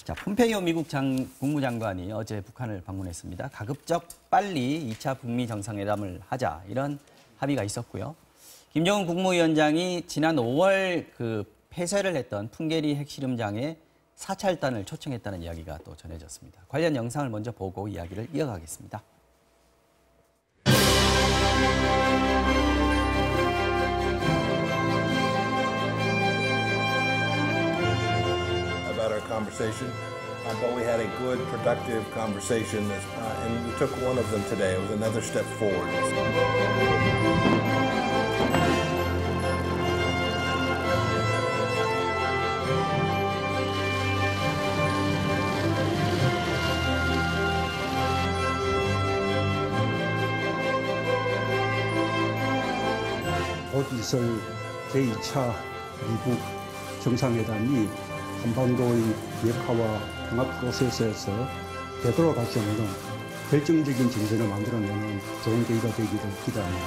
자, 폼페이오 미국 국무장관이 어제 북한을 방문했습니다. 가급적 빨리 2차 북미 정상회담을 하자 이런 합의가 있었고요. 김정은 국무위원장이 지난 5월 폐쇄를 했던 풍계리 핵실험장에 사찰단을 초청했다는 이야기가 또 전해졌습니다. 관련 영상을 먼저 보고 이야기를 이어가겠습니다. About our conversation, but we had a good, productive conversation, and we took one of them today. It was another step forward. 곧 있을 제2차 미국 정상회담이 한반도의 비핵화와 통합 프로세스에서 되돌아갈 수 없는 결정적인 진전을 만들어내는 좋은 계기가 되기를 기대합니다.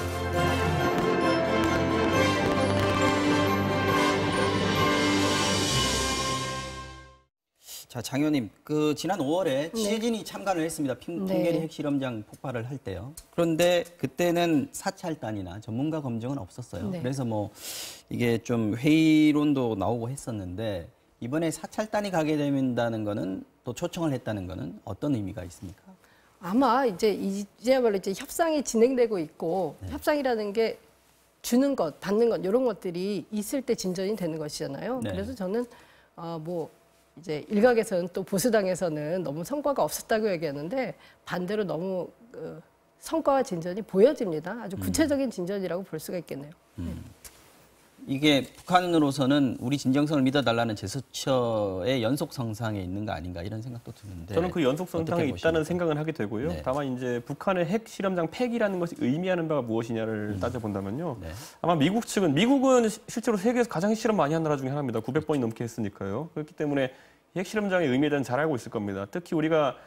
자, 장 의원님, 지난 5월에 취재진이 참관을 했습니다. 풍계리 핵실험장 폭발을 할 때요. 그런데 그때는 사찰단이나 전문가 검증은 없었어요. 그래서 이게 좀 회의론도 나오고 했었는데 이번에 사찰단이 가게 된다는 거는 또 초청을 했다는 거는 어떤 의미가 있습니까? 아마 이제야말로 협상이 진행되고 있고 협상이라는 게 주는 것, 받는 것 이런 것들이 있을 때 진전이 되는 것이잖아요. 그래서 저는 이제 일각에서는 또 보수당에서는 너무 성과가 없었다고 얘기하는데 반대로 너무 성과와 진전이 보여집니다. 아주 구체적인 진전이라고 볼 수가 있겠네요. 이게 북한으로서는 우리 진정성을 믿어달라는 제스처의 연속선상에 있는 거 아닌가 이런 생각도 드는데 저는 그 연속선상에 있다는 생각은 하게 되고요. 다만 이제 북한의 핵실험장 폐기라는 것이 의미하는 바가 무엇이냐를 따져본다면요. 아마 미국은 실제로 세계에서 가장 핵실험 많이 한 나라 중에 하나입니다. 900번이 넘게 했으니까요. 그렇기 때문에 핵실험장의 의미에 대한 잘 알고 있을 겁니다. 특히 우리가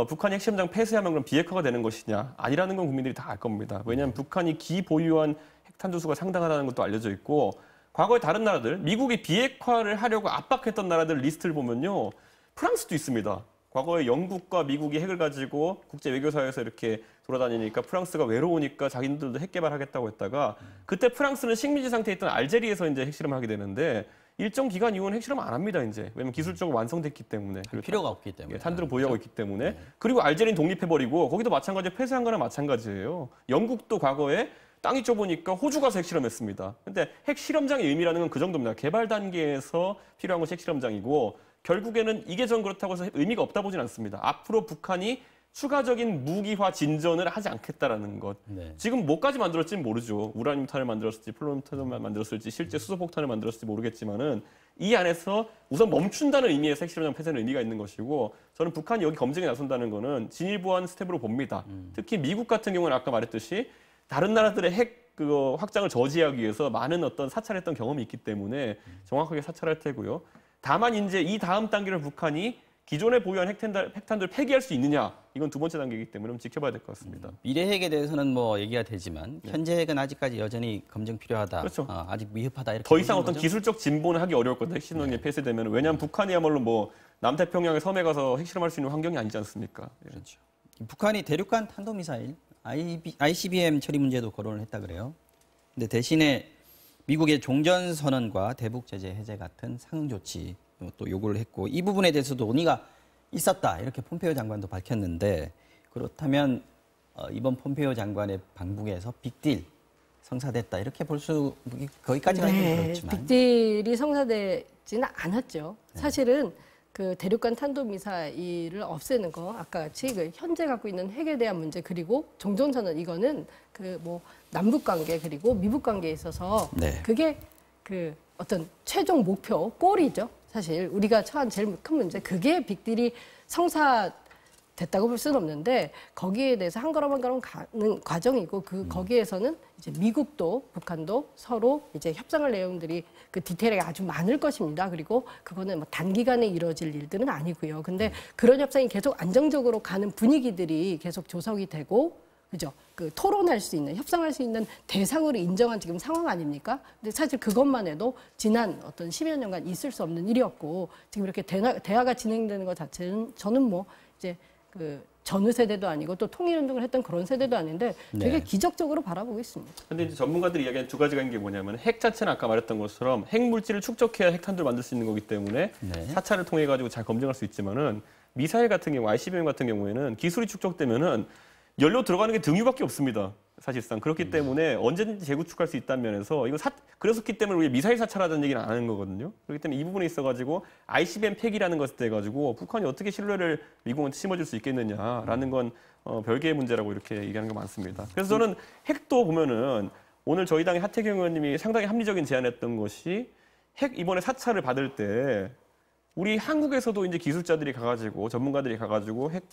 북한이 핵실험장 폐쇄하면 그럼 비핵화가 되는 것이냐 아니라는 건 국민들이 다 알 겁니다. 왜냐하면 북한이 기보유한 핵탄두수가 상당하다는 것도 알려져 있고 과거에 다른 나라들, 미국이 비핵화를 하려고 압박했던 나라들 리스트를 보면요. 프랑스도 있습니다. 과거에 영국과 미국이 핵을 가지고 국제 외교사회에서 이렇게 돌아다니니까 프랑스가 외로우니까 자기들도 핵 개발하겠다고 했다가 그때 프랑스는 식민지 상태에 있던 알제리에서 이제 핵실험을 하게 되는데 일정 기간 이후는 핵실험 안 합니다, 이제. 왜냐면 기술적으로 완성됐기 때문에. 필요가 없기 때문에. 탄두를 보유하고 있기 때문에. 그리고 알제리는 독립해버리고 거기도 마찬가지로 폐쇄한 거나 마찬가지예요. 영국도 과거에 땅이 좁으니까 호주 가서 핵실험했습니다. 근데 핵실험장의 의미라는 건 그 정도입니다. 개발 단계에서 필요한 것이 핵실험장이고 결국에는 이게 전 그렇다고 해서 의미가 없다 보진 않습니다. 앞으로 북한이 추가적인 무기화 진전을 하지 않겠다라는 것. 지금 뭐까지 만들었지는 모르죠. 우라늄탄을 만들었을지 플루토늄탄을 만들었을지 실제 수소폭탄을 만들었을지 모르겠지만은 이 안에서 우선 멈춘다는 의미에서 핵실험장 폐쇄는 의미가 있는 것이고 저는 북한이 여기 검증에 나선다는 거는 진일보한 스텝으로 봅니다. 특히 미국 같은 경우는 아까 말했듯이 다른 나라들의 핵 확장을 저지하기 위해서 많은 어떤 사찰했던 경험이 있기 때문에 정확하게 사찰할 테고요. 다만 이제 이 다음 단계를 북한이 기존에 보유한 핵탄두를 폐기할 수 있느냐 이건 두 번째 단계이기 때문에 좀 지켜봐야 될 것 같습니다. 미래 핵에 대해서는 얘기가 되지만 현재 핵은 아직까지 여전히 검증 필요하다. 그렇죠. 아직 미흡하다 이렇게. 더 이상 어떤 거죠? 기술적 진보는 하기 어려울 거다. 핵실험이 폐쇄되면 왜냐하면 북한이야말로 남태평양의 섬에 가서 핵실험할 수 있는 환경이 아니지 않습니까? 그렇죠. 북한이 대륙간 탄도미사일 ICBM 처리 문제도 거론을 했다 그래요. 근데 대신에 미국의 종전선언과 대북 제재 해제 같은 상응 조치 또 요구를 했고 이 부분에 대해서도 논의가 있었다 이렇게 폼페이오 장관도 밝혔는데 그렇다면 이번 폼페이오 장관의 방북에서 빅딜 성사됐다 이렇게 볼 수 거기까지가 그렇지만 빅딜이 성사되지는 않았죠. 사실은 그 대륙간 탄도미사일을 없애는 거 아까 같이 현재 갖고 있는 핵에 대한 문제 그리고 종전선언 이거는 남북 관계 그리고 미북 관계에 있어서 그게 어떤 최종 목표 골이죠. 사실 우리가 처한 제일 큰 문제 그게 빅딜이 성사됐다고 볼 수는 없는데 거기에 대해서 한 걸음 한 걸음 가는 과정이고 거기에서는 이제 미국도 북한도 서로 이제 협상할 내용들이 그 디테일하게 아주 많을 것입니다. 그리고 그거는 단기간에 이루어질 일들은 아니고요. 근데 그런 협상이 계속 안정적으로 가는 분위기들이 계속 조성이 되고 그죠? 그 토론할 수 있는, 협상할 수 있는 대상으로 인정한 지금 상황 아닙니까? 근데 사실 그것만 해도 지난 어떤 10여 년간 있을 수 없는 일이었고 지금 이렇게 대화가 진행되는 것 자체는 저는 뭐 이제 그 전후 세대도 아니고 또 통일운동을 했던 그런 세대도 아닌데 되게 네. 기적적으로 바라보고 있습니다. 근데 이제 전문가들이 이야기하는 두 가지가 있는 게 뭐냐면 핵 자체는 아까 말했던 것처럼 핵 물질을 축적해야 핵탄두를 만들 수 있는 거기 때문에 네. 사찰을 통해 가지고 잘 검증할 수 있지만은 미사일 같은 경우, ICBM 같은 경우에는 기술이 축적되면은 연료 들어가는 게 등유밖에 없습니다. 사실상 그렇기 때문에 언제든지 재구축할 수 있다는 면에서 이거 그렇기 때문에 우리 미사일 사찰하자는 얘기는 안 하는 거거든요. 그렇기 때문에 이 부분에 있어가지고 ICBM 폐기라는 것에 대해 가지고 북한이 어떻게 신뢰를 미국한테 심어줄 수 있겠느냐라는 건 별개의 문제라고 이렇게 얘기하는 게 많습니다. 그래서 저는 핵도 보면은 오늘 저희 당의 하태경 의원님이 상당히 합리적인 제안했던 것이 핵 이번에 사찰을 받을 때 우리 한국에서도 이제 기술자들이 가가지고 전문가들이 가가지고 핵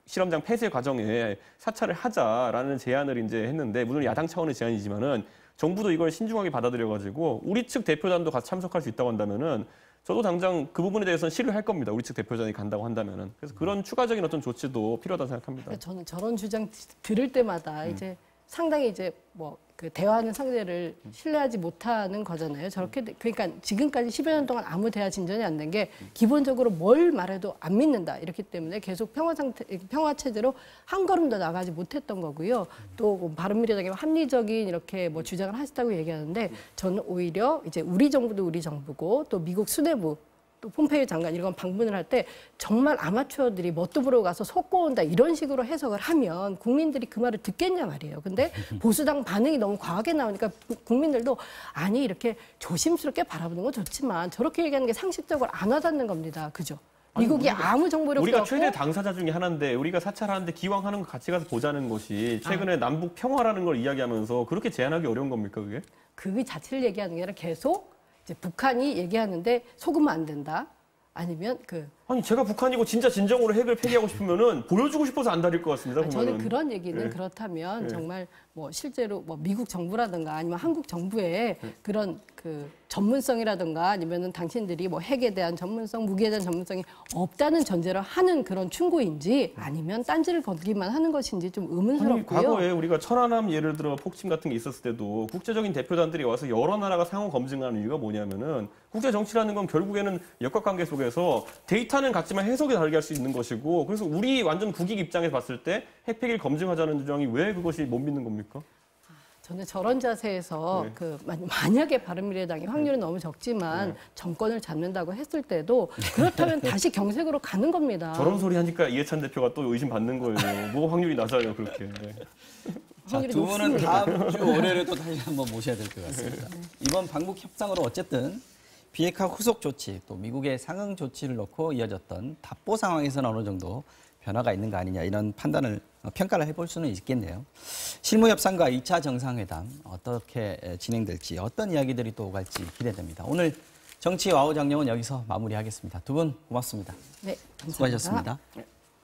실험장 폐쇄 과정에 사찰을 하자라는 제안을 이제 했는데 물론 야당 차원의 제안이지만은 정부도 이걸 신중하게 받아들여가지고 우리 측 대표단도 같이 참석할 수 있다고 한다면은 저도 당장 그 부분에 대해서는 신뢰할 겁니다. 우리 측 대표단이 간다고 한다면은 그래서 그런 추가적인 어떤 조치도 필요하다고 생각합니다. 저는 저런 주장 들을 때마다 이제 상당히 이제 뭐 그 대화하는 상대를 신뢰하지 못하는 거잖아요. 저렇게 그러니까 지금까지 10여 년 동안 아무 대화 진전이 안 된 게 기본적으로 뭘 말해도 안 믿는다. 이렇기 때문에 계속 평화 체제로 한 걸음 더 나가지 못했던 거고요. 또 바른미래당이 합리적인 이렇게 뭐 주장을 하셨다고 얘기하는데 저는 오히려 이제 우리 정부도 우리 정부고 또 미국 수뇌부 또 폼페이오 장관 이런 방문을 할 때 정말 아마추어들이 뭣도 보러 가서 속고온다 이런 식으로 해석을 하면 국민들이 그 말을 듣겠냐 말이에요. 근데 보수당 반응이 너무 과하게 나오니까 국민들도 아니 이렇게 조심스럽게 바라보는 건 좋지만 저렇게 얘기하는 게 상식적으로 안 와닿는 겁니다. 그죠? 미국이 아무 정보력도 우리가 없고 최대 당사자 중에 하나인데 우리가 사찰하는데 기왕 하는 거 같이 가서 보자는 것이 최근에 남북 평화라는 걸 이야기하면서 그렇게 제안하기 어려운 겁니까 그게? 그 자체를 얘기하는 게 아니라 계속 이제 북한이 얘기하는데 속으면 안 된다. 아니면 아니 제가 북한이고 진짜 진정으로 핵을 폐기하고 싶으면은 보여주고 싶어서 안 다닐 것 같습니다. 저는 보면은. 그런 얘기는 네. 그렇다면 네. 정말 뭐 실제로 뭐 미국 정부라든가 아니면 한국 정부의 그런 그 전문성이라든가 아니면은 당신들이 뭐 핵에 대한 전문성, 무기에 대한 전문성이 없다는 전제로 하는 그런 충고인지 아니면 딴지를 걷기만 하는 것인지 좀 아니, 의문스럽고요. 과거에 우리가 천안함 예를 들어 폭침 같은 게 있었을 때도 국제적인 대표단들이 와서 여러 나라가 상호 검증하는 이유가 뭐냐면은 국제 정치라는 건 결국에는 역학관계 속에서 데이터는 같지만 해석이 다르게 할 수 있는 것이고 그래서 우리 완전 국익 입장에서 봤을 때 핵 폐기를 검증하자는 주장이 왜 그것이 못 믿는 겁니까? 저는 저런 자세에서 네. 그 만약에 바른미래당이 확률은 너무 적지만 정권을 잡는다고 했을 때도 그렇다면 다시 경색으로 가는 겁니다. 저런 소리 하니까 이해찬 대표가 또 의심 받는 거예요. 뭐가 확률이 낮아요 그렇게. 네. 자, 확률이 두 분은 높습니다. 다음 주 월요일에 또 다시 한번 모셔야 될 것 같습니다. 이번 방북 협상으로 어쨌든 비핵화 후속 조치 또 미국의 상응 조치를 놓고 이어졌던 답보 상황에서는 어느 정도 변화가 있는 거 아니냐 이런 판단을 평가를 해볼 수는 있겠네요. 실무 협상과 2차 정상회담 어떻게 진행될지 어떤 이야기들이 또 오갈지 기대됩니다. 오늘 정치 와우 정령은 여기서 마무리하겠습니다. 두 분 고맙습니다. 네, 감사합니다. 수고하셨습니다. 네.